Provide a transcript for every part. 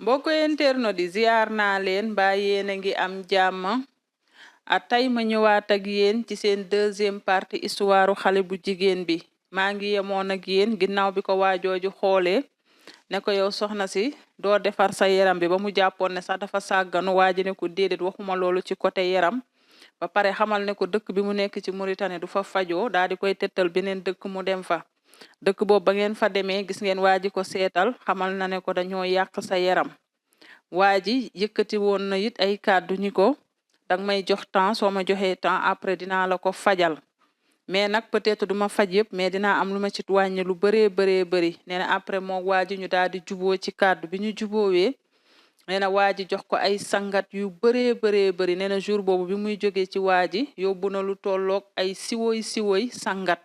mbokk internet di ziar naa leen mbaa yéen a ngi am jàmm tey ma ñëwaat ak yéen ci seen deuxième partie histoire xale bu jigéen bi maa ngi yemoon ak yéen ginnaaw bi ko waajooju xoolee ne ko yow soxna si doo defar sa yaram bi ba mu jàppoon ne sax dafa sàgganu waaji ne ko déedéet waxuma loolu ci côté yaram ba pare xamal ne ko dëkk bi mu nekk ci Mauritanie du fa fajoo daal di koy tettal beneen dëkk mu dem fa dëkk boobu ba ngeen fa demee gis ngeen waaji ko seetal xamal na ne ko dañoo yàq sa yaram waa ji yëkkati woon na it ay kàddu ñi ko danga may jox temps soo ma joxee temps après dinaa la ko fajal mais nag peut-être duma faj yëpp mais dinaa am lu ma ci wàññi lu bëree bëri nee na après moo waa ji ñu daal di juboo ci kàddu bi ñu juboowee nee na waa ji jox ko ay sangat yu bëree bëri nee na jour boobu bi muy jógee ci waa ji yóbbu na lu tolloog ay siwoy sangat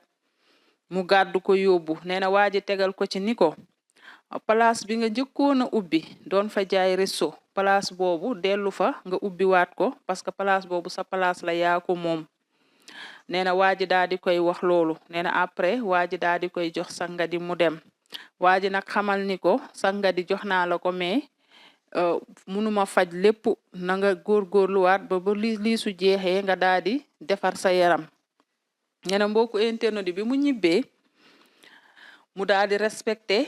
mu gàddu ko yóbbu nee na waa ji tegal ko ci ni ko place bi nga njëkkoon a ubbi doon fa jaay resto place boobu dellu fa nga ubbi waat ko parce que place boobu sa place la yaa ko moom nee na waa ji daal di koy wax loolu nee na après waa ji daal di koy jox sangadi mu dem waa ji nag xamal ni ko sangadi jox naa la ko mais munuma faj lépp na nga góorgóorluwaat ba lii su jeexee nga daal di defar sa yaram nee na mbokku internet bi mu ñibbee mu daal di respecté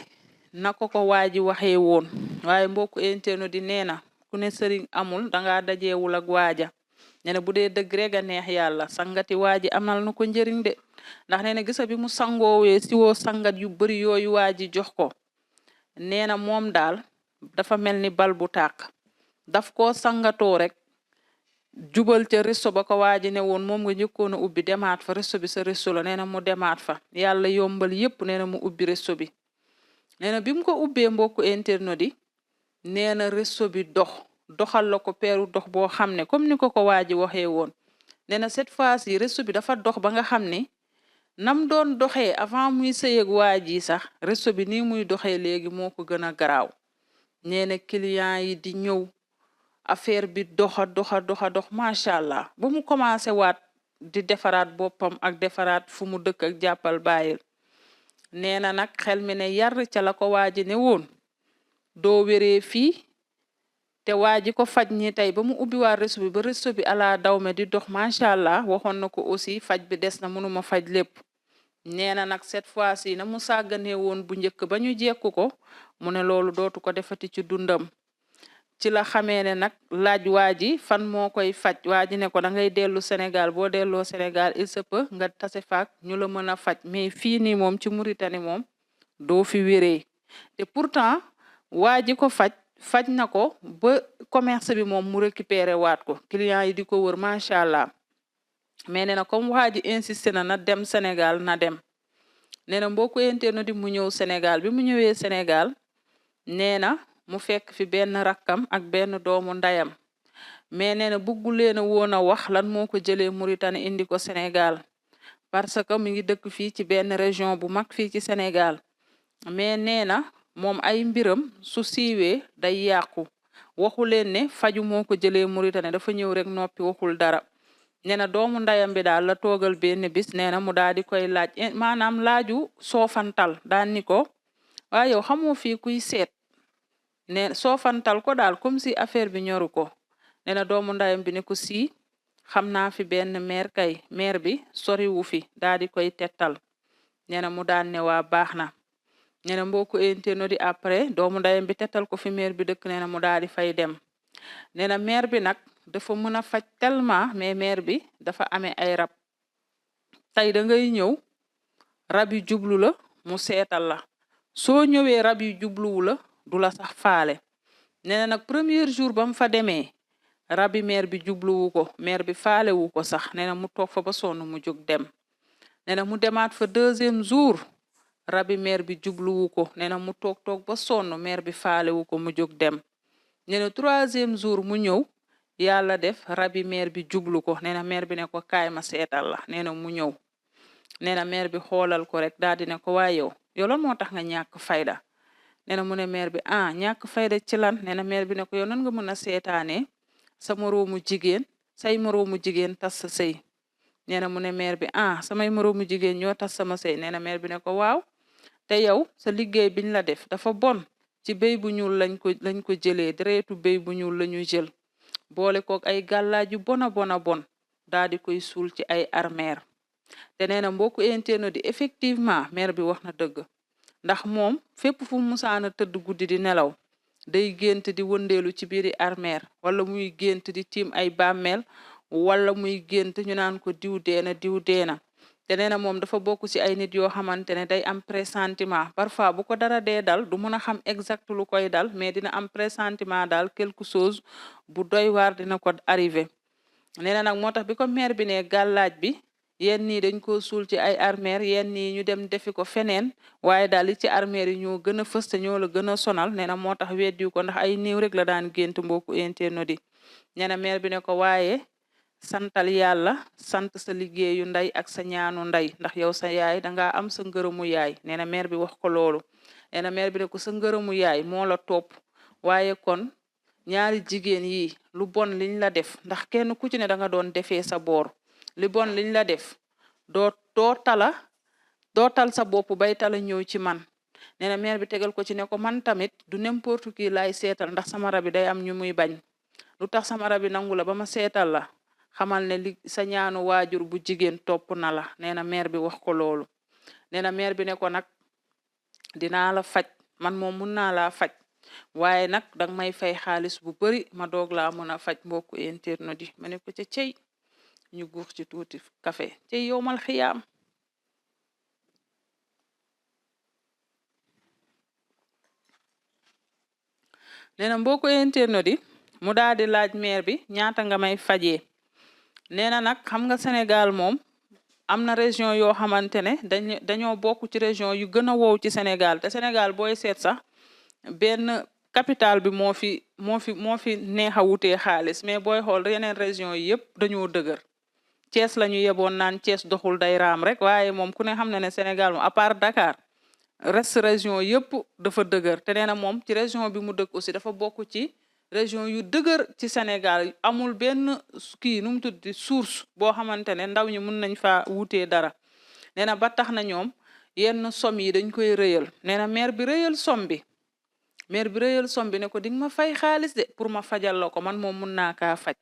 na ko waa ji waxee woon waaye mbokku internet di nee na ku ne sëriñ amul danga dajeewul ak waaja nee na bu dee dëgg rek a neex yàlla sangati waa ji amal na ko njëriñ de ndax nee na gisa bi mu sangoowee si woo sangat yu bari yooyu waa ji jox ko nee na moom daal dafa mel ni bal bu tàkk daf koo sangatoo rek jubal ca resto ba ko waa ji ne woon moom nga njëkkoon a ubbi demaat fa resto bi sa resto la nee na mu demaat fa yàlla yombal yépp nee na mu ubbi resto bi nee na bi mu ko ubbee mbokku internet yi nee na resto bi doxal la ko peeru dox boo xam ne comme ni ko waa ji waxee woon nee na cette fois ci resto bi dafa dox ba nga xam ne nam doon doxee avant muy sëyeg waa ji sax resto bi nii muy doxee léegi moo ko gën a garaaw nee na client yi di ñëw affaire bi dox macha allah ba mu commencé waat di defaraat boppam ak defaraat fu mu dëkk ak jàppal bàyyil nee na nag xel mi ne yar ca la ko waa ji ne woon doo wéree fii te waa ji ko faj ñi tey ba mu ubbi waa resto bi ba resto bi ala dawme di dox macha allah waxoon na ko aussi faj bi des na mënuma faj lépp nee na nag cette fois-ci na mu sàgganee woon bu njëkk ba ñu jekku ko mu ne loolu dootu ko defati ci dundam ci la xamee ne nag laaj waa ji fan moo koy faj waa ji ne ko da ngay dellu Sénégal boo delloo Sénégal il se peut nga tase faak ñu la mën a faj mais fii nii moom ci Mauritanie moom doo fi wéree te pourtant waa ji ko faj na ko ba commerce bi moom mu récupéré waat ko client yi di ko wër macha allah mais nee na comme waa ji insisté na dem Sénégal na dem nee na mbokku internet di mu ñëw Sénégal bi mu ñëwee Sénégal nee na mu fekk fi benn rakkam ak benn doomu ndayam mais nee na bëggu leen a woon a wax lan moo ko jëlee Mauritanie indi ko Sénégal parce que mi ngi dëkk fii ci benn région bu mag fii ci Sénégal mais nee na moom ay mbiram su siiwee day yàqu waxu leen ne faju moo ko jëlee Mauritanie dafa ñëw rek noppi waxul dara nee na doomu ndayam bi daal la toogal benn bis nee na mu daal di koy laaj maanaam laaju soofantal daan ni ko waaye yow xamoo fii kuy seet ne soofantal ko daal comme si affaire bi ñoru ko nee na doomu ndayam bi ne ko si xam naa fi benn maire bi soriwu fi daal di koy tettal nee na mu daan ne waa baax na nee na mbokku internet di après doomu ndayam bi tettal ko fi maire bi dëkk nee na mu daal di fay dem nee na maire bi nag dafa mën a faj tellement mais maire bi dafa amee ay rab tey da ngay ñëw rab yu jublu la mu seetal la soo ñëwee rab yu jubluwu la du la sax faale nee na nag premier jour ba mu fa demee rabi maire bi jubluwu ko maire bi faalewu ko sax nee na mu toog fa ba sonn mu jóg dem nee na mu demaat fa deuxième jour rabi maire bi jubluwu ko nee na mu toog ba sonn maire bi faalewu ko mu jóg dem nee na troisième jour mu ñëw yàlla def rabi maire bi jublu ko nee na maire bi ne ko kaay ma seetal la nee na mu ñëw nee na maire bi xoolal ko rek daal di ne ko waaye yow lan moo tax nga ñàkk fayda nee na mu ne maire bi ñàkk fayda ci lan nee na maire bi ne ko yow nan nga mën a seetaanee sa moroomu jigéen say moroomu jigéen tas sa sëy nee na mu ne maire bi samay moroomu jigéen ñoo tas sama sëy nee na maire bi ne ko waaw te yow sa liggéey biñ la def dafa bon ci béy bu ñuul lañ ko jëlee deretu béy bu ñuul la ñu jël boole kook ay gàllaaj yu bona bon daal di koy suul ci ay armeer te nee na mbokku internet di effectivement maire bi wax na dëgg ndax moom fépp fu musaana tëdd guddi di nelaw day gént di wëndeelu ci biiri armeer wala muy gént di tiim ay bàmmeel wala muy gént ñu naan ko diw deena te nee na moom dafa bokk ci ay nit yoo xamante ne day am pressentiment parfois bu ko dara dee dal du mën a xam exact lu koy dal mais dina am pressentiment daal quelque chose bu doy waar dina ko arrivé nee na nag moo tax bi ko maire bi ne gàllaaj bi yenn nii dañ ko suul ci ay armeer yenn nii ñu dem defi ko feneen waaye daal li ci armeer yi ñoo gën a fës te ñoo la gën a sonal nee na moo tax weddiwu ko ndax ay néew rek la daan gént mbokku internet yi nee na maire bi ne ko waaye santal yàlla sant sa liggéeyu ndey ak sa ñaanu ndey ndax yow sa yaay danga am sa ngërëmu yaay nee na maire bi wax ko loolu nee na maire bi ne ko sa ngërëmu yaay moo la topp waaye kon ñaari jigéen yi lu bon liñ la def ndax kenn ku ci ne danga doon defee sa boor li bon liñ la def doo tal sa bopp bay tala ñëw ci man nee na maire bi tegal ko ci ne ko man tamit du n'importe qui laay seetal ndax sama rab bi day am ñu muy bañ lu tax sama rab bi nangu la ba ma seetal la xamal ne li sa ñaanu waajur bu jigéen topp na la nee na maire bi wax ko loolu nee na maire bi ne ko nag dinaa la faj man moom mun naa laa faj waaye nag danga may fay xaalis bu bari ma doog laa mën a faj mbokku internet yi ma ne ko ca cey ñu guux ci tuuti café cey yowmal xiyaam nee na mbokku internet yi mu daal di laaj maire bi ñaata nga may fajee nee na nag xam nga Sénégal moom am na région yoo xamante ne dañoo bokk ci région yu gën a wow ci Sénégal te Sénégal booy seet sax benn capital bi moo fi neex a wutee xaalis mais booy xool yeneen région yi yëpp dañoo dëgër Thiès la ñu yeboon naan Thiès doxul day raam rek waaye moom ku ne xam na ne Sénégal moom à part Dakar reste région yëpp dafa dëgër te nee na moom ci région bi mu dëkk aussi dafa bokk ci région yu dëgër ci Sénégal amul benn kii nu mu tuddi source boo xamante ne ndaw ñi mun nañ fa wutee dara nee na ba tax na ñoom yenn som yi dañ koy rëyal nee na maire bi rëyal som bi ne ko di nga ma fay xaalis de pour ma fajal la ko man moom mun naa kaa faj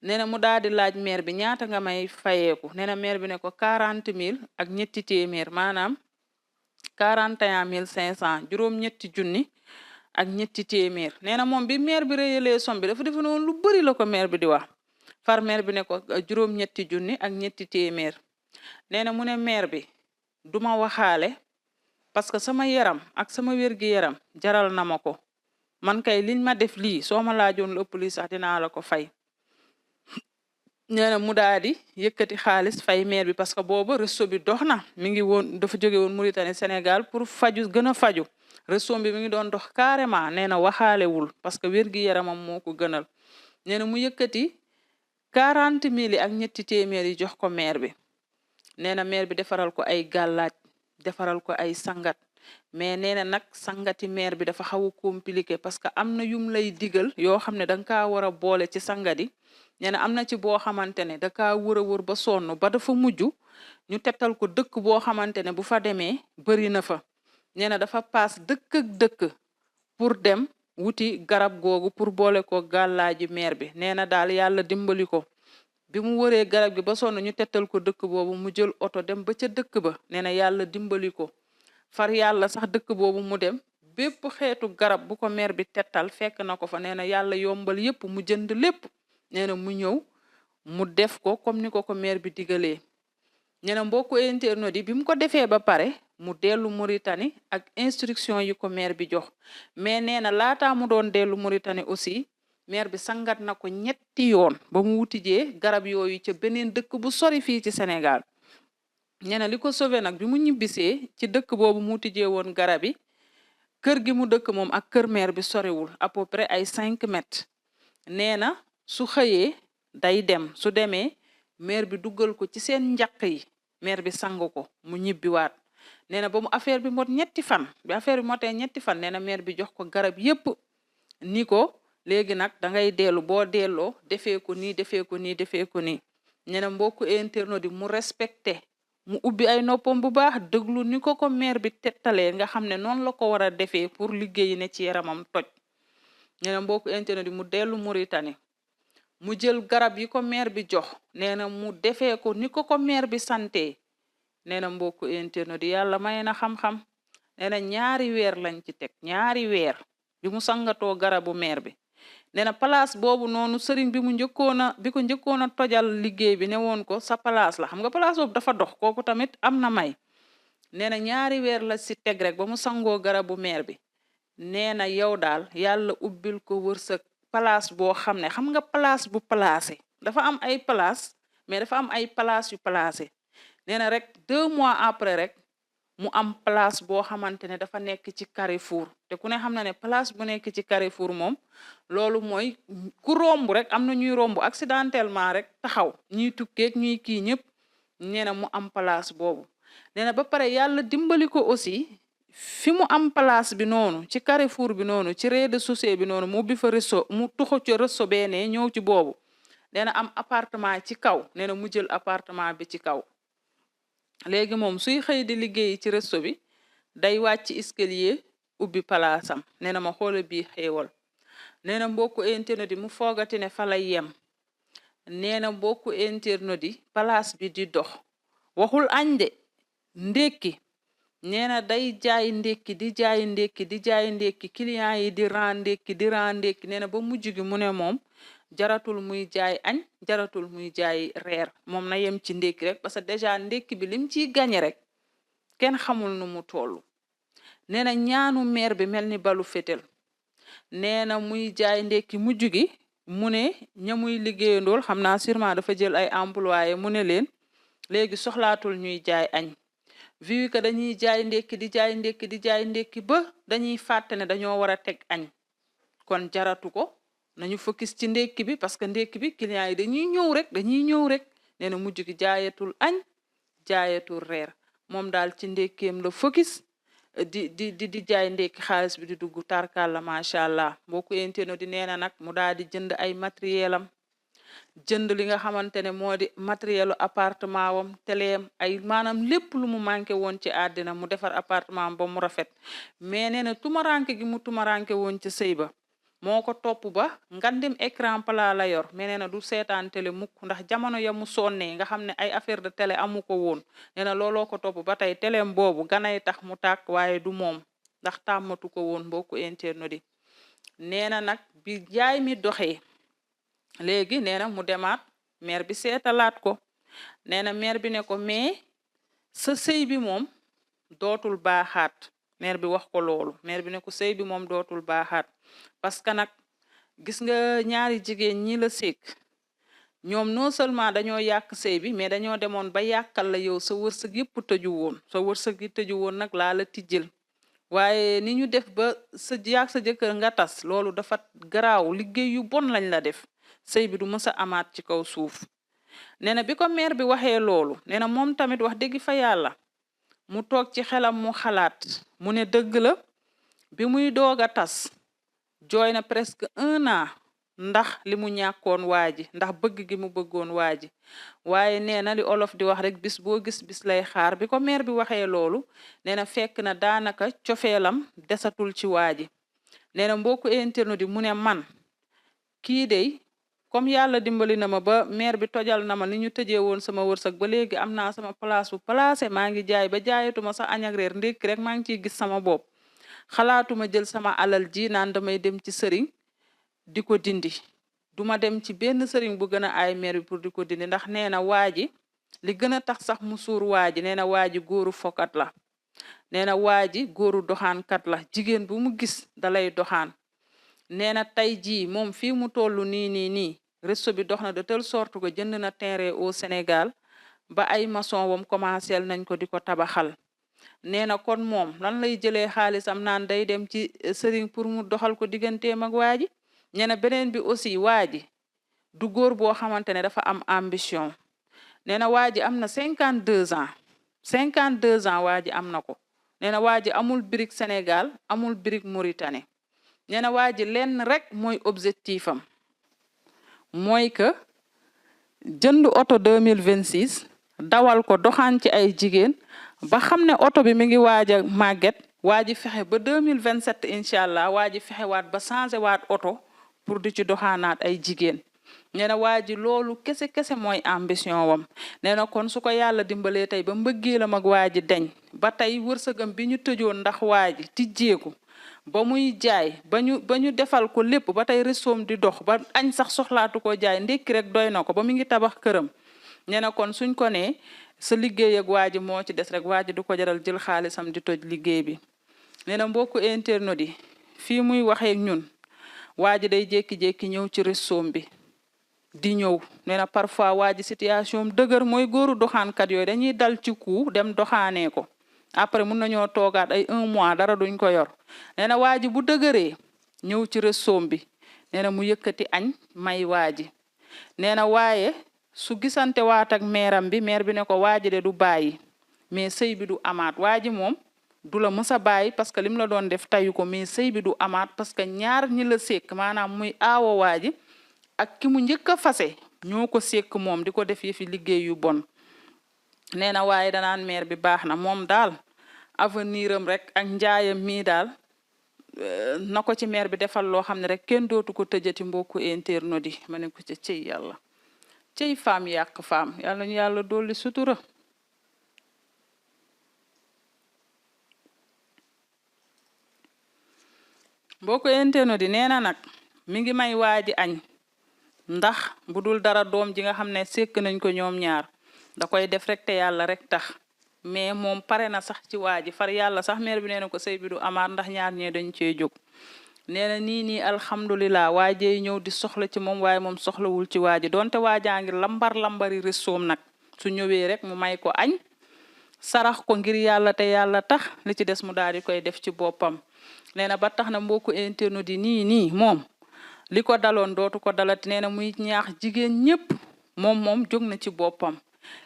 nee na mu daal di laaj maire bi ñaata nga may fayeeku nee na maire bi ne ko 40 000 ak ñetti téeméer maanaam 41 500 juróom-ñetti junni ak ñetti téeméer nee na moom bi maire bi rëyalee som bi dafa defe noonu lu bari la ko maire bi di wax far maire bi ne ko juróom-ñetti junni ak ñetti téeméer nee na mu ne maire bi duma waxaale parce que sama yaram ak sama wér-gi-yaram jaral na ma ko man kay liñ ma def lii soo ma laajoon lu ëpp lii sax dinaa la ko fay nee na mu daal di yëkkati xaalis fay maire bi parce que boobu resto bi dox na mi ngi woon dafa jóge woon Mauritanie Sénégal pour gën a faju resto bi mi ngi doon dox carrément nee na waxaalewul parce que wér-gi-yaramam moo ko gënal nee na mu yëkkati 40 000 ak ñetti téeméer yi jox ko maire bi nee na maire bi defaral ko ay gàllaaj defaral ko ay sangat mais nee na nag sangati maire bi dafa xaw a compliqué parce que am na yum lay digal yoo xam ne danga kaa war a boole ci sangati nee na am na ci boo xamante ne da kaa wër ba sonn ba dafa mujj ñu tettal ko dëkk boo xamante ne bu fa demee bëri na fa nee na dafa paas dëkk ak dëkk pour dem wuti garab googu pour boole ko gàllaaji maire bi nee na daal yàlla dimbali ko bi mu wëree garab gi ba sonn ñu tettal ko dëkk boobu mu jël oto dem ba ca dëkk ba nee na yàlla dimbali ko far yàlla sax dëkk boobu mu dem bépp xeetu garab bu ko maire bi tettal fekk na ko fa nee na yàlla yombal yépp mu jënd lépp nee na mu ñëw mu def ko comme ni ko maire bi digalee nee na mbokku internet yi bi mu ko defee ba pare mu dellu Mauritanie ak instruction yi ko maire bi jox mais nee na laataa mu doon dellu Mauritanie aussi maire bi sangat na ko ñetti yoon ba mu wutijee garab yooyu ca beneen dëkk bu sori fii ci Sénégal nee na li ko sauvé nag bi mu ñibbisee ci dëkk boobu mu wutijee woon garab yi kër gi mu dëkk moom ak kër maire bi soriwul à peu près ay 5 mètres nee na su xëyee day dem su demee maire bi duggal ko ci seen njaq yi maire bi sang ko mu ñibbiwaat nee na ba mu affaire bi mot ñetti fan bi affaire bi motee ñetti fan nee na maire bi jox ko garab yépp ni ko léegi nag dangay dellu boo delloo defee ko nii nee na mbokku internet di mu respecté mu ubbi ay noppam bu baax déglu ni ko maire bi tettalee nga xam ne noonu la ko war a defee pour liggéey ne ci yaramam toj nee na mbokku internet yi mu dellu Mauritanie mu jël garab yi ko maire bi jox nee na mu defee ko ni ko maire bi sante nee na mbokku internet yi yàlla may na xam-xam nee na ñaari weer lañ ci teg ñaari weer bi mu sangatoo garabu maire bi nee na place boobu noonu sëriñ bi ko njëkkoon a tojal liggéey bi ne woon ko sa place la xam nga place boobu dafa dox kooku tamit am na may nee na ñaari weer la si teg rek ba mu sangoo garabu maire bi nee na yow daal yàlla ubbil ko wërsëg place boo xam ne xam nga place bu placé dafa am ay place mais dafa am ay place yu placé nee na rek 2 mois après rek mu am place boo xamante ne dafa nekk ci Carrefour te ku ne xam na ne place bu nekk ci Carrefour moom loolu mooy ku romb rek am na ñuy romb accidentellement rek taxaw ñuy tukkeeg ñuy kii ñëpp nee na mu am place boobu nee na ba pare yàlla dimbali ko aussi fi mu am place bi noonu ci Carrefour bi noonu ci rez-de-chaussée bi noonu mu ubbi fa resto mu tuxu ci resto bene ñëw ci boobu nee na am appartement ci kaw nee na mu jël appartement bi ci kaw léegi moom suy xëy di liggéey ci resto bi day wàcc escalier ubbi palaasam nee na ma xoola bii xéewal nee na mbokku internet yi mu foogati ne fa lay yem nee na mbokku internet yi place bi di dox waxul añ de ndékki nee na day jaay ndékki di jaay ndékki di jaay ndékki client yi di ran ndékki nee na ba mujj gi mu ne moom jaratul muy jaay añ jaratul muy jaay reer moom na yem ci ndékki rek parce que déjà ndékki bi lim ciy gañe rek kenn xamul nu mu toll nee na ñaanu maire bi mel ni balu fetel nee na muy jaay ndékki mujj gi mu ne ña muy liggéeyandool xam naa sûrement dafa jël ay employé mu ne leen léegi soxlaatul ñuy jaay añ vu que dañuy jaay ndékki di jaay ndékki ba dañuy fàtte ne dañoo war a teg añ kon jaratu ko nañu focus ci ndékki bi parce que ndékki bi clients yi dañuy ñëw rek nee na mujj gi jaayatul añ jaayatul reer moom daal ci ndékkeem la focus di jaay ndékki xaalis bi di dugg tarkalla macha allah mbokku internet di nee na nag mu daal di jënd ay matériel am jënd li nga xamante ne moo di matérielu appartement wam teleem ay maanaam lépp lu mu manqué woon ci àddina mu defar appartement ba mu rafet mais nee na tumaranke gi mu tumaranke woon ci sëy ba moo ko topp ba ngandim écran plat la yor mais nee na du seetaan télé mukk ndax jamono ya mu sonnee nga xam ne ay affaire de télé amu ko woon nee na looloo ko topp ba tey téléem boobu ganay tax mu tàkk waaye du moom ndax tàmmatu ko woon mbokku internet yi nee na nag bi jaay mi doxee léegi nee na mu demaat maire bi seetalaat ko nee na maire bi ne ko mais sa sëy bi moom dootul baaxaat maire bi wax ko loolu maire bi ne ko sëy bi moom dootul baaxaat parce que nag gis nga ñaari jigéen ñi la sekk ñoom non seulement dañoo yàq sëy bi mais dañoo demoon ba yàqal la yow sa wërsëg yëpp tëju woon sa wërsëg yi tëju woon nag laa la tijjil waaye ni ñu def ba sa yàq sa jëkkër nga tas loolu dafa garaaw liggéey yu bon lañ la def sëy bi du mës a amaat ci kaw suuf nee na bi ko maire bi waxee loolu nee na moom tamit wax dëgg fa yàlla mu toog ci xelam mu xalaat mu ne dëgg la bi muy doog a tas jooy na presque 1 an ndax li mu ñàkkoon waa ji ndax bëgg gi mu bëggoon waa ji waaye nee na li olof di wax rek bis boo gis bis lay xaar bi ko maire bi waxee loolu nee na fekk na daanaka cofeelam desatul ci waa ji nee na mbokku internet di mu ne man kii dey comme yàlla dimbali na ma ba maire bi tojal na ma ni ñu tëjee woon sama wërsëg ba léegi am naa sama place bu placé maa ngi jaay ba jaayatuma sax añ ak reer ndékki rek maa ngi ciy gis sama bopp xalaatuma jël sama alal ji naan damay dem ci sëriñ di ko dindi duma dem ci benn sëriñ bu gën a aay maire bi pour di ko dindi ndax nee na waa ji li gën a tax sax mu suur waa ji nee na waa ji góoru fokat la nee na waa ji góoru doxaankat la jigéen bu mu gis dalay doxaan nee na tey jii moom fii mu toll nii resto bi dox na de telle sorte que jënd na terrain au Sénégal ba ay maçon wam commencé nañ ko di ko tabaxal nee na kon moom lan lay jëlee xaalisam naan day dem ci sëriñ pour mu doxal ko digganteem ak waa ji nee na beneen bi aussi waa ji du góor boo xamante ne dafa am ambition nee na waa ji am na 52 ans 52 ans waa ji am na ko nee na waa ji amul birig Sénégal amul birig Mauritanie nee na waa ji lenn rek mooy objectif am mooy que jënd oto 2026 dawal ko doxaan ci ay jigéen ba xam ne oto bi mi ngi waaj a màgget waa ji fexe ba 2027 incha allah waa ji fexe waat ba changé waat oto pour di ci doxaanaat ay jigéen nee na waa ji loolu kese mooy ambition wam nee na kon su ko yàlla dimbalee tey ba mbëggeelam ak waa ji deñ ba tey wërsëgam bi ñu tëjoon ndax waa ji tijjeeku ba muy jaay ba ñu defal ko lépp ba tey resoom di dox ba añ sax soxlaatu ko jaay ndékki rek doy na ko ba mu ngi tabax këram nee na kon suñ ko nee sa liggéey ak waa ji moo ci des rek waa ji du ko jaral jël xaalisam di toj liggéey bi nee na mbokku internautes yi fii muy waxee ñun waa ji day jékki-jékki ñëw ci resoom bi di ñëw nee na parfois waa ji situation dëgër mooy góoru doxaankat yooyu dañuy dal ci ku dem doxaanee ko après mun nañoo toogaat ay 1 mois dara duñ ko yor nee na waa ji bu dëgëree ñëw ci resoom bi nee na mu yëkkati añ may waa ji nee na waaye su gisante waat ak meeram bi meer bi ne ko waa ji de du bàyyi mais sëy bi du amaat waa ji moom du la mës a bàyyi parce que lim la doon def tayu ko mais sëy bi du amaat parce que ñaar ñi la sekk maanaam muy aawo waa ji ak ki mu njëkk a fase ñoo ko sekk moom di ko def yëfi liggéey yu bon nee na waaye danaan meer bi baax na moom daal avenir am rek ak njaayam mii daal na ko ci meer bi defal loo xam ne rek kenn dootu ko tëjati mbokku internautes yi ma ne ko ca cëy yàlla cëy faam yàq faam yàlla ñu yàlla dolli sutura mbokku internautes yi nee na nag mi ngi may waaji añ ndax bu dul dara doom ji nga xam ne sekk nañ ko ñoom ñaar da koy def rek te yàlla rek tax mais moom pare na sax ci waa ji far yàlla sax meer bi nee na ko sëy bi du amaat ndax ñaar ñee dañ cee jóg nee na nii alhamdulilah waajey ñëw di soxla ci moom waaye moom soxlawul ci waa ji donte waajaa ngi lambari resoom nag su ñëwee rek mu may ko añ sarax ko ngir yàlla te yàlla tax li ci des mu daal di koy def ci boppam nee na ba tax na mbokku internautes yi nii moom li ko daloon dootu ko dalati nee na muy ñaax jigéen ñépp moom jóg na ci boppam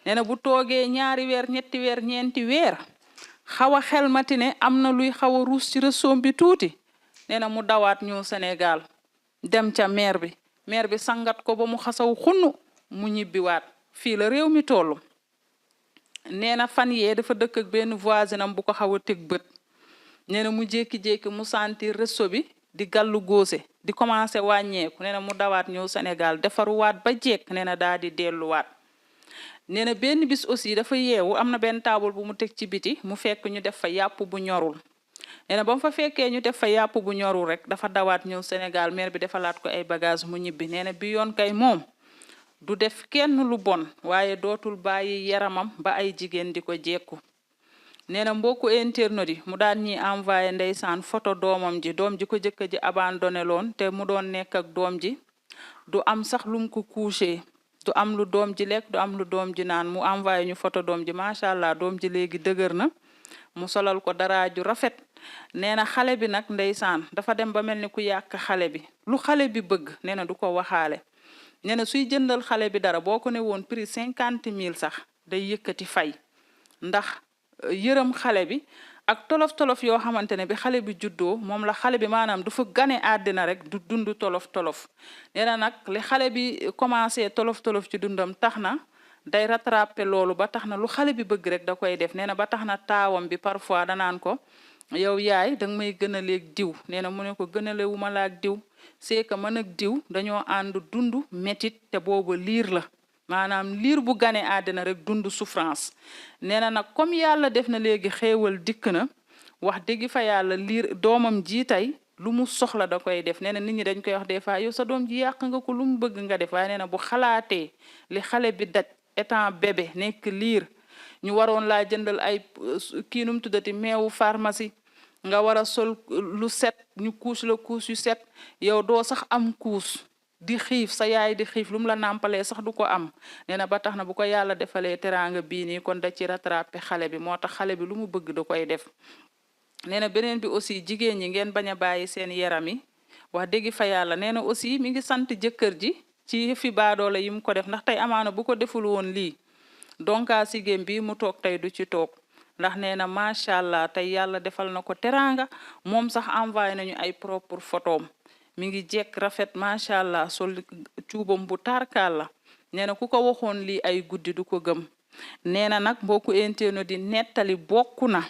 nee na bu toogee 2 weer 3 weer 4 weer xaw a xelmati ne am na luy xaw a ruus ci resoom bi tuuti nee na mu dawaat ñëw Sénégal dem ca maire bi sangat ko ba mu xasaw xunnu mu ñibbiwaat fii la réew mi tollu nee na fan yee dafa dëkk ak benn voisinam bu ko xaw a teg bët nee na mu jékki-jékki mu sentir réseau bi di gàllu góose di commencé wàññeeku nee na mu dawaat ñëw Sénégal defaruwaat ba jekk nee na daal di delluwaat nee na benn bis aussi dafa yeewu am na benn taabal bu mu teg ci biti mu fekk ñu def fa yàpp bu ñorul nee na ba mu fa fekkee ñu def fa yàpp bu ñorul rek dafa dawaat ñëw Sénégal maire bi defalaat ko ay bagage mu ñibbi nee na bi yoon kay moom du def kenn lu bon waaye dootul bàyyi yaramam ba ay jigéen di ko jekku nee na mbokku internautes yi mu daan ñi envoyé ndeysaan photo doom ji ko jëkk ji abandonné loon te mu doon nekk ak doom ji du am sax lum ko couché du am lu doom ji lekk du am lu doom ji naan mu envoyé ñu photo doom ji macha allah doom ji léegi dëgër na mu solal ko dara ju rafet nee na xale bi nag ndeysaan dafa dem ba mel ni ku yàq xale bi lu xale bi bëgg nee na du ko waxaale nee na suy jëndal xale bi dara boo ko ne woon prix 50 000 sax day yëkkati fay ndax yërëm xale bi ak tolof-tolof yoo xamante ne bi xale bi juddoo moom la xale bi maanaam du fa gane àddina rek du dund tolof-tolof nee na nag li xale bi commencé tolof-tolof ci dundam tax na day rattraper loolu ba tax na lu xale bi bëgg rek da koy def nee na ba tax na taawam bi parfois danaan ko yow yaay danga may gënaleeg diw nee na mu ne ko gënalewu ma la ak diw c'est que man ak diw dañoo ànd dund métit te booba liir la maanaam liir bu gane àddina rek dund souffrance nee na nag comme yàlla def na léegi xéewal dikk na wax dëgg fa yàlla liir doomam ji tey lu mu soxla da koy def nee na nit ñi dañ koy wax des fois yow sa doom ji yàq nga ko lu mu bëgg nga def waaye nee na bu xalaatee li xale bi daj étant bébé nekk liir ñu waroon laa jëndal ay kii num tuddati meewu pharmacie nga war a sol lu set ñu couche la couche yu set yow doo sax am couche di xiif sa yaay di xiif lu mu la nàmpalee sax du ko am nee na ba tax na bu ko yàlla defalee teraanga bii nii kon da ci rattrapé xale bi moo tax xale bi lu mu bëgg da koy def nee na beneen bi aussi jigéen ñi ngeen bañ a bàyyi seen yaram yi wax dëgg fa yàlla nee na aussi mi ngi sant jëkkër ji ci fi baadoole yi mu ko def ndax tey amaana bu ko deful woon lii donc sigéem bi mu toog tey du ci toog ndax nee na macha allah tey yàlla defal na ko teraanga moom sax envoyé nañu ay propre photom mi ngi jekk rafet macha allah sol cuubam bu tarkaal la nee na ku ko waxoon lii ay guddi du ko gëm nee na nag mbokku internet di nettali bokk na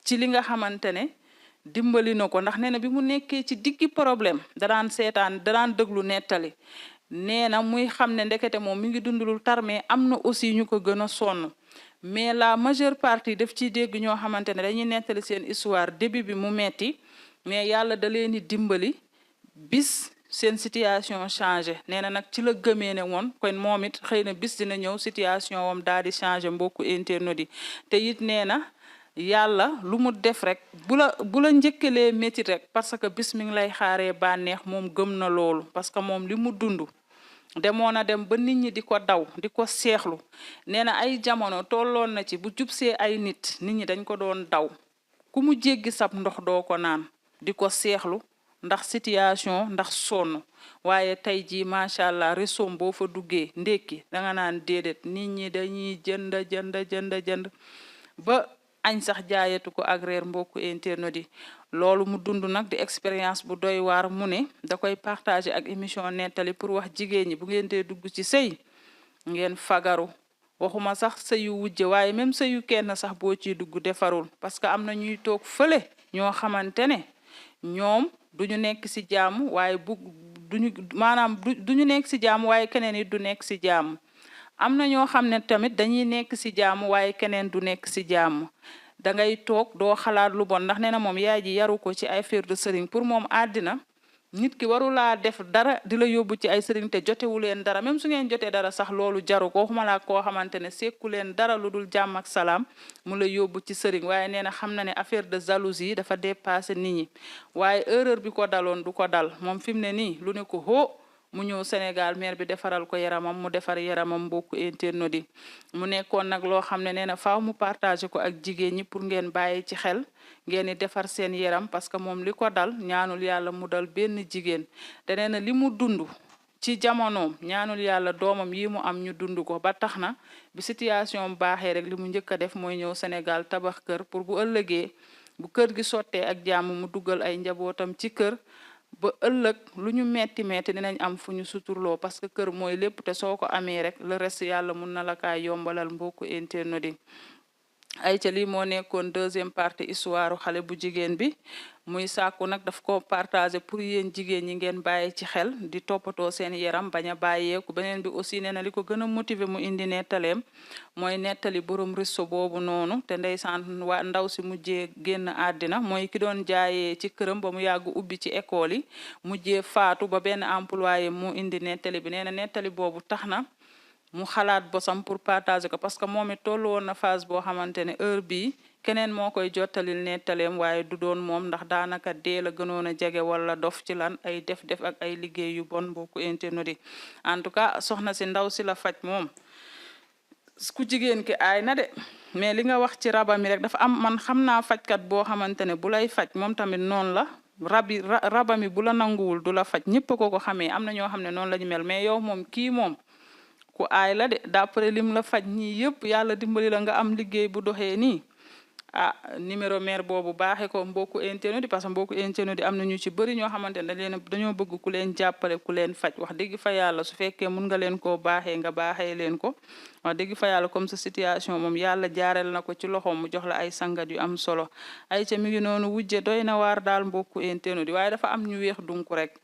ci li nga xamante ne dimbali na ko ndax nee na bi mu nekkee ci diggi problème daraan seetaan daraan déglu nettali nee na muy xam ne ndekete moom mi ngi dundulul tar mais am na aussi ñu ko gën a sonn mais la majeure partie daf ciy dégg ñoo xamante ne dañuy nettali seen histoire début bi mu metti mais yàlla da leen di dimbali bis seen situation changé nee na nag ci la gëmee ne woon kon moom it xëy na bis dina ñëw situation wam daal di changé mbokku internet yi te it nee na yàlla lu mu def rek bu la njëkkalee métti rek parce que bis mi ngi lay xaaree bànneex moom gëm na loolu parce que moom li mu dund demoon na dem ba nit ñi di ko daw di ko seexlu nee na ay jamono tolloon na ci bu jubsee ay nit ñi dañ ko doon daw ku mu jéggi sab ndox doo ko naan di ko seexlu ndax situation ndax sonn waaye tey jii macha allah resom boo fa duggee ndékki danga naan déedéet nit ñi dañuy jënd ba añ sax jaayatu ko ak reer mbokku internet yi loolu mu dund nag di expérience bu doy waar mu ne da koy partager ak émission nettali pour wax jigéen ñi bu ngeen dee dugg ci sëy ngeen fagaru waxuma sax sëyu wujje waaye même sëyu kenn sax boo ciy dugg defarul parce que am na ñuy toog fële ñoo xamante ne ñoom duñu nekk ci jàmm waaye duñu nekk ci jàmm waaye keneen it du nekk ci jàmm am na ñoo xam ne tamit dañuy nekk ci jàmm waaye keneen du nekk ci jàmm da ngay toog doo xalaat lu bon ndax nee na moom yaay ji yaru ko ci ay affaire de sëriñ pour moom àddina nit ki warulaa def dara di la yóbbu ci ay sëriñ te jotewu leen dara même su ngeen jotee dara sax loolu jaru ko waxuma laa koo xamante ne sekku leen dara lu dul jàmm ak salaam mu la yóbbu ci sëriñ waaye nee na xam na ne affaire de jalousie dafa dépassé nit ñi waaye erreur bi ko daloon du ko dal moom fi mu ne nii lu ne ko hoo mu ñëw Sénégal maire bi defaral ko yaramam mu defar yaramam mbokku internet yi mu nekkoon nag loo xam ne nee na faaw mu partagé ko ak jigéen ñi pour ngeen bàyyi ci xel ngeen di defar seen yaram parce que moom li ko dal ñaanul yàlla mu dal benn jigéen te nee na li mu dund ci jamonoom ñaanul yàlla doomam yi mu am ñu dund ko ba tax na bi situation baaxee rek li mu njëkk a def mooy ñëw Sénégal tabax kër pour bu ëllëgee bu kër gi sottee ak jàmm mu dugal ay njabootam ci kër ba ëllëg lu ñu metti dinañ am fu ñu suturloo parce que kër mooy lépp te soo ko amee rek le reste yàlla mun na la kaay yombalal mbokku internet yi ay ca lii moo nekkoon deuxième partie histoire xale bu jigéen bi muy sàkku nag daf ko partager pour yéen jigéen ñi ngeen bàyyi ci xel di toppatoo seen yaram bañ a bàyyeeku beneen bi aussi nee na li ko gën a motiver mu indi nettaleem mooy nettali borom resto boobu noonu te ndeysaan waa ndaw si mujjee génn àddina mooy ki doon jaayee ci këram ba mu yàgg ubbi ci école yi mujjee faatu ba benn employé mu indi nettali bi nee na nettali boobu tax na mu xalaat bosam pour partager ko parce que moom it tollu woon na phase boo xamante ne heure bii keneen moo koy jottalil nettaleem waaye du doon moom ndax daanaka dee la gënoon a jege wala dof ci lan ay def ak ay liggéey yu bon mbokku internet yi en tout cas soxna si ndaw si la faj moom ku jigéen ki aay na de mais li nga wax ci rabami rek dafa am man xam naa fajkat boo xamante ne bu lay faj moom tamit noonu la rabami bu la nanguwul du la faj ñëpp ko xamee am na ñoo xam ne noonu la ñu mel mais yow moom kii moom ku aay la de d'après lim la faj ñii yëpp yàlla dimbali la nga am liggéey bu doxee nii numéro maire boobu baaxee ko mbokku internet parce que mbokku internet am na ñu ci bëri ñoo xamante ne dañoo bëgg ku leen jàppale ku leen faj wax dëgg fa yàlla su fekkee mun nga leen koo baaxee nga baaxee leen ko wax dëgg fa yàlla comme sa situation moom yàlla jaareel na ko ci loxoom mu jox la ay sangat yu am solo ay ca mi ngi noonu wujje doy na waar daal mbokku internet waaye dafa am ñu weex dunk rek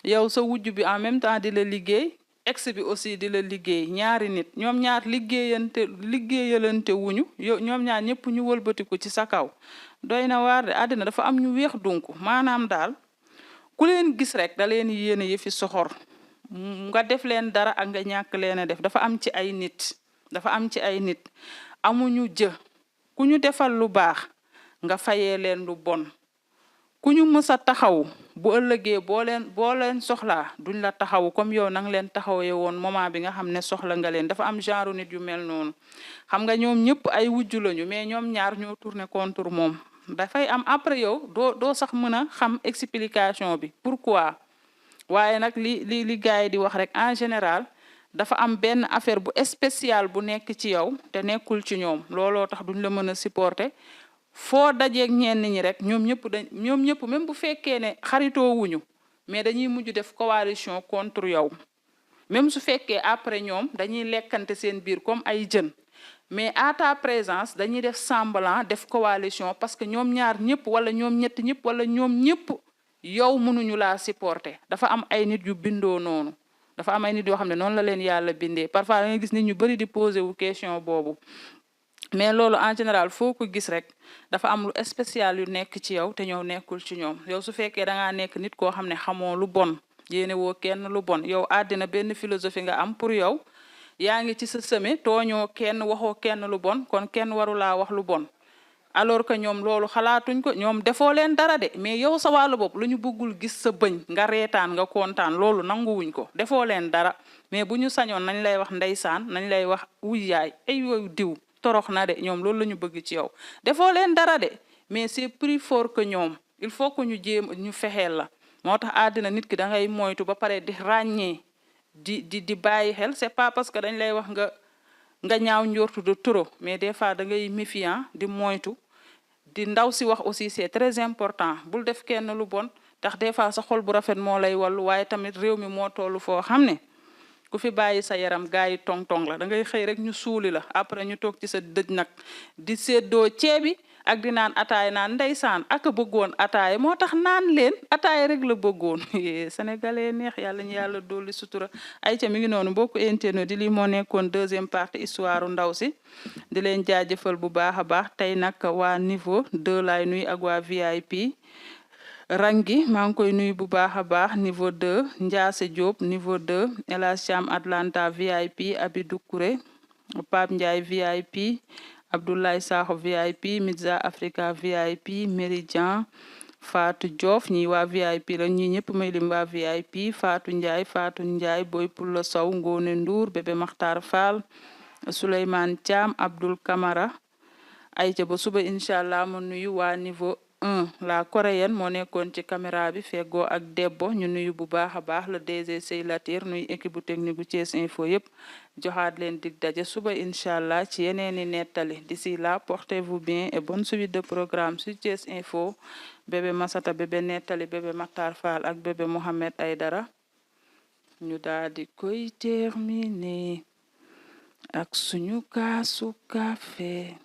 yow sa wujj bi en même temps di la liggéey ex bi aussi di la liggéey ñaari nit ñoom ñaar liggéeyalante wuñu ñoom ñaar ñëpp ñu wëlbatiku ci sa kaw doy na waar de àddina dafa am ñu weex dunk maanaam daal ku leen gis rek da leen yéene yëfi soxor nga def leen dara ak nga ñàkk leen a def dafa am ci ay nit amuñu jë ku ñu defal lu baax nga fayee leen lu bon ku ñu mës a taxaw bu ëllëgee boo leen soxlaa duñ la taxaw comme yow nang leen taxawee woon moment bi nga xam ne soxla nga leen dafa am genre nit yu mel noonu xam nga ñoom ñëpp ay wujju lañu mais ñoom ñaar ñoo tourné contre moom dafay am après yow doo sax mën a xam explication bi pourquoi waaye nag li gars yi di wax rek en général dafa am benn affaire bu spécial bu nekk ci yow te nekkul ci ñoom looloo tax duñ la mën a supporter foo dajeeg ñenn ñi rek ñoom ñëpp même bu fekkee ne xaritoo wuñu mais dañuy mujj def coalition contre yow même su fekkee après ñoom dañuy lekkante seen biir comme ay jën mais à ta présence dañuy def semblant def coalition parce que ñoom ñaar ñëpp wala ñoom ñett ñëpp wala ñoom ñëpp yow mënuñu laa supporter dafa am ay nit yu bindoo noonu dafa am ay nit yoo xam ne noonu la leen yàlla bindee parfois da ngay gis nit ñu bëri di poser wu question boobu mais loolu en général foo ko gis rek dafa am lu spécial yu nekk ci yow te ñëw nekkul ci ñoom yow su fekkee da ngaa nekk nit koo xam ne xamoo lu bon yéene woo kenn lu bon yow àddina benn philosophie nga am pour yow yaa ngi ci sa seme tooñoo kenn waxoo kenn lu bon kon kenn warulaa wax lu bon alors que ñoom loolu xalaatuñ ko ñoom defoo leen dara de mais yow sa wàllu bopp lu ñu bëggul gis sa bëñ nga reetaan nga kontaan loolu nanguwuñ ko defoo leen dara mais bu ñu sañoon nañ lay wax ndeysaan nañ lay wax wuy yaay ay yooyu diw torox na de ñoom loolu la ñu bëgg ci yow defoo leen dara de mais c'est plus fort que ñoom il faut que ñu jéem ñu fexeel la moo tax àddina nit ki da ngay moytu ba pare di ràññee di bàyyi xel c'est pas parce que dañ lay wax nga ñaaw njortu de trop mais des fois da ngay méfiant di moytu di ndaw si wax aussi c'est très important bul def kenn lu bon tax des fois sa xol bu rafet moo lay wallu waaye tamit réew mi moo tollu foo xam ne ku fi bàyyi sa yaram gaa yi tong-tong la da ngay xëy rek ñu suuli la après ñu toog ci sa dëj nag di séddoo ceebi ak di naan ataay naan ndeysaan ak a bëggoon ataay moo tax naan leen ataay rek la bëggoon sénégalais neex yàlla ñu yàlla dolli sutura ay ca mi ngi noonu mbokku internet di lii moo nekkoon deuxième partie histoire ndaw si di leen jaajëfal bu baax a baax tey nag waa niveau 2 laay nuy ak waa VIP rangi maa ngi koy nuyu bu baax a baax niveau 2 Ndiasse Diop niveau 2 El Hadj Thiam Atlanta VIP Abidou Kouré Pape Ndiaye VIP Abdoulaye Sakho VIP Midza Africa VIP Méridien Fatou Diouf ñi waa VIP la ñi ñëpp may lim waa VIP Fatou Ndiaye Boy Pulla Sow Ngone Ndour bébé Makhtar Fall Souleymane Thiam Abdoul Camara ayca ba suba inchallah ma nuyu waa niveau 1 la coréenne moo nekkoon ci caméra bi feggoo ak debbo ñu nuyu bu baax a baax le DG Sey Latir nuyu équipe bu technique bu Thiès Info yëpp joxaat leen dig daje suba inchallah ci yeneeni nettali d'ici là portez-vous bien et bonne suite de programme sur Thiès Info bébé Masata bébé nettali bébé Makhtar Fall ak bébé Mohamed Aydara ñu daal di koy terminer ak suñu kaasu café